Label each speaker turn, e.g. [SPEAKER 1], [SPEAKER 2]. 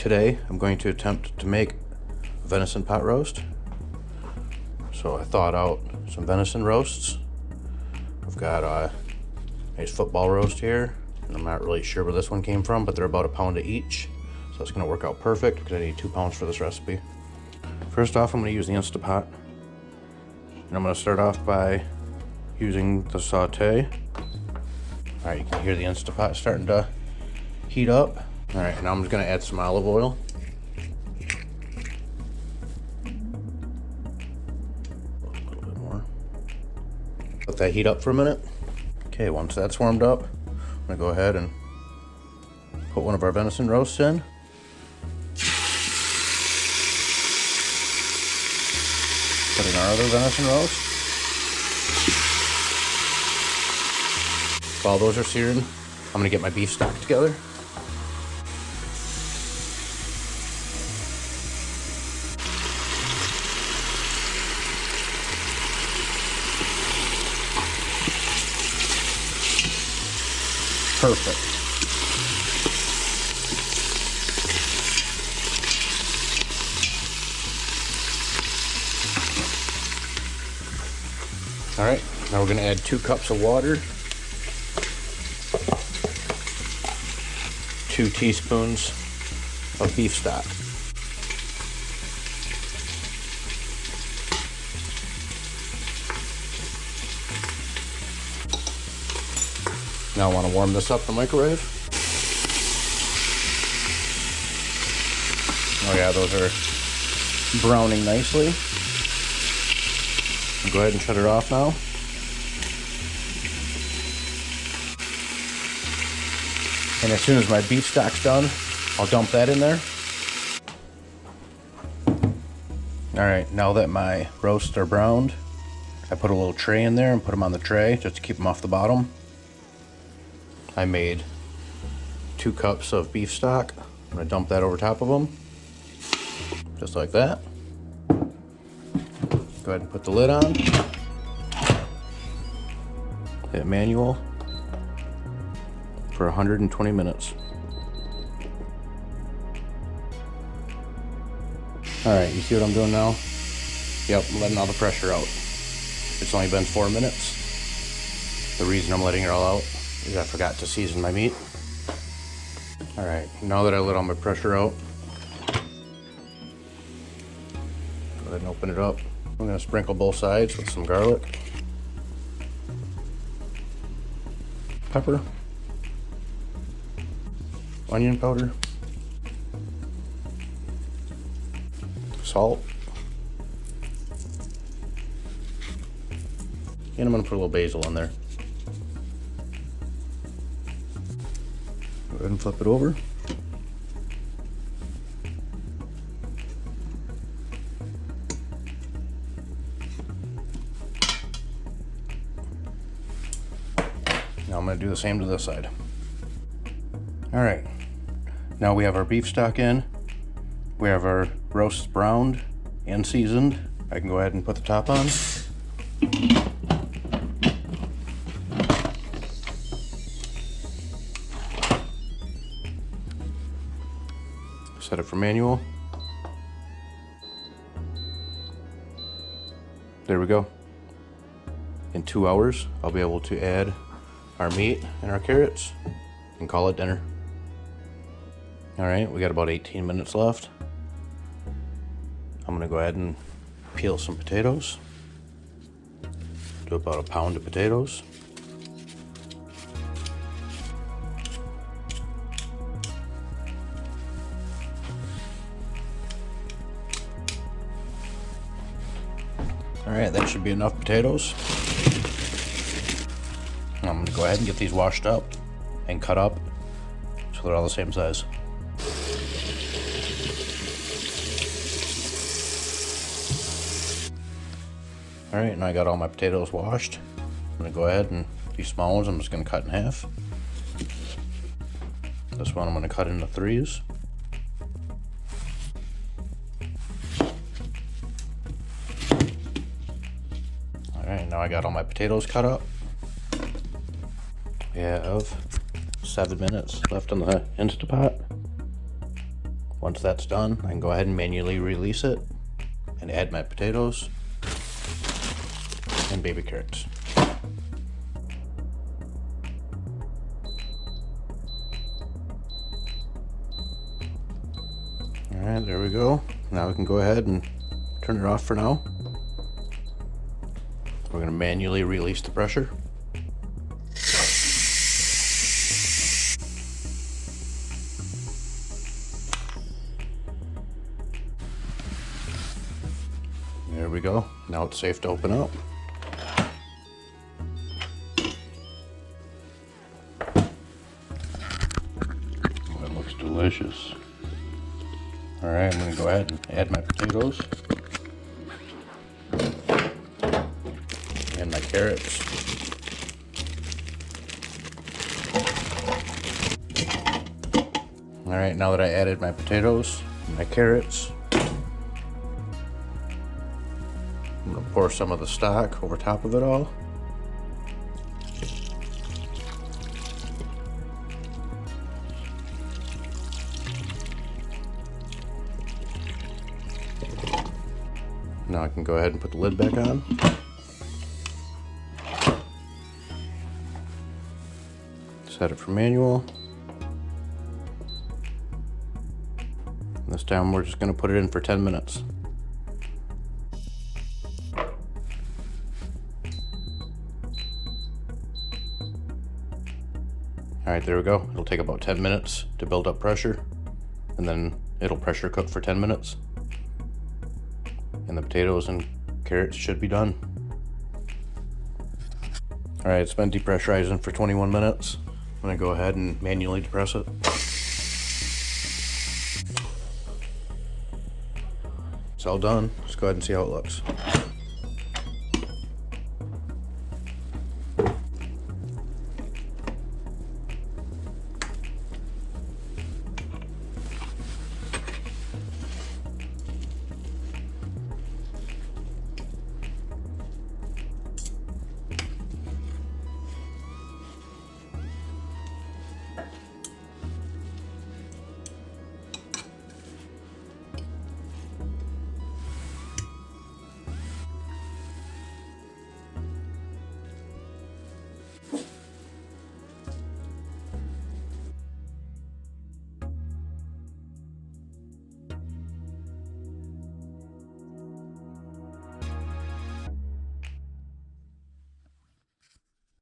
[SPEAKER 1] Today I'm going to attempt to make a venison pot roast. So I thawed out some venison roasts. I've got a nice football roast here, and I'm not really sure where this one came from, but they're about a pound each. So it's gonna work out perfect because I need 2 pounds for this recipe. First off, I'm gonna use the Instapot. And I'm gonna start off by using the saute. All right, you can hear the Instapot starting to heat up. All right, now I'm just gonna add some olive oil. A little bit more. Let that heat up for a minute. Okay, once that's warmed up, I'm gonna go ahead and put one of our venison roasts in. Put in our other venison roast. While those are searing, I'm gonna get my beef stock together. Perfect. All right, now we're gonna add 2 cups of water, 2 teaspoons of beef stock. Now I want to warm this up in the microwave. Oh yeah, those are browning nicely. I'll go ahead and shut it off now. And as soon as my beef stock's done, I'll dump that in there. All right, now that my roasts are browned, I put a little tray in there and put them on the tray just to keep them off the bottom. I made 2 cups of beef stock. I'm gonna dump that over top of them, just like that. Go ahead and put the lid on. Hit manual for 120 minutes. All right, you see what I'm doing now? Yep, I'm letting all the pressure out. It's only been 4 minutes. The reason I'm letting it all out is I forgot to season my meat. All right, now that I let all my pressure out, go ahead and open it up. I'm gonna sprinkle both sides with some garlic, pepper, onion powder, salt, and I'm gonna put a little basil in there. Go ahead and flip it over. Now I'm going to do the same to this side. All right, now we have our beef stock in. We have our roasts browned and seasoned. I can go ahead and put the top on. Set it for manual. There we go. In 2 hours, I'll be able to add our meat and our carrots and call it dinner. All right, we got about 18 minutes left. I'm gonna go ahead and peel some potatoes. Do about a pound of potatoes. All right, that should be enough potatoes. I'm gonna go ahead and get these washed up and cut up so they're all the same size. All right, now I got all my potatoes washed. I'm gonna go ahead and these small ones I'm just gonna cut in half. This one I'm gonna cut into 3s. All right, now I got all my potatoes cut up. We have 7 minutes left on the Instapot. Once that's done, I can go ahead and manually release it and add my potatoes and baby carrots. Alright, there we go. Now we can go ahead and turn it off for now. We're going to manually release the pressure. There we go. Now it's safe to open up. Oh, it looks delicious. Alright, I'm going to go ahead and add my potatoes and my carrots. Alright, now that I added my potatoes and my carrots, I'm going to pour some of the stock over top of it all. Now I can go ahead and put the lid back on. Set it for manual. And this time we're just going to put it in for 10 minutes. Alright, there we go. It'll take about 10 minutes to build up pressure, and then it'll pressure cook for 10 minutes. And the potatoes and carrots should be done. Alright, it's been depressurizing for 21 minutes. I'm going to go ahead and manually depress it. It's all done. Let's go ahead and see how it looks.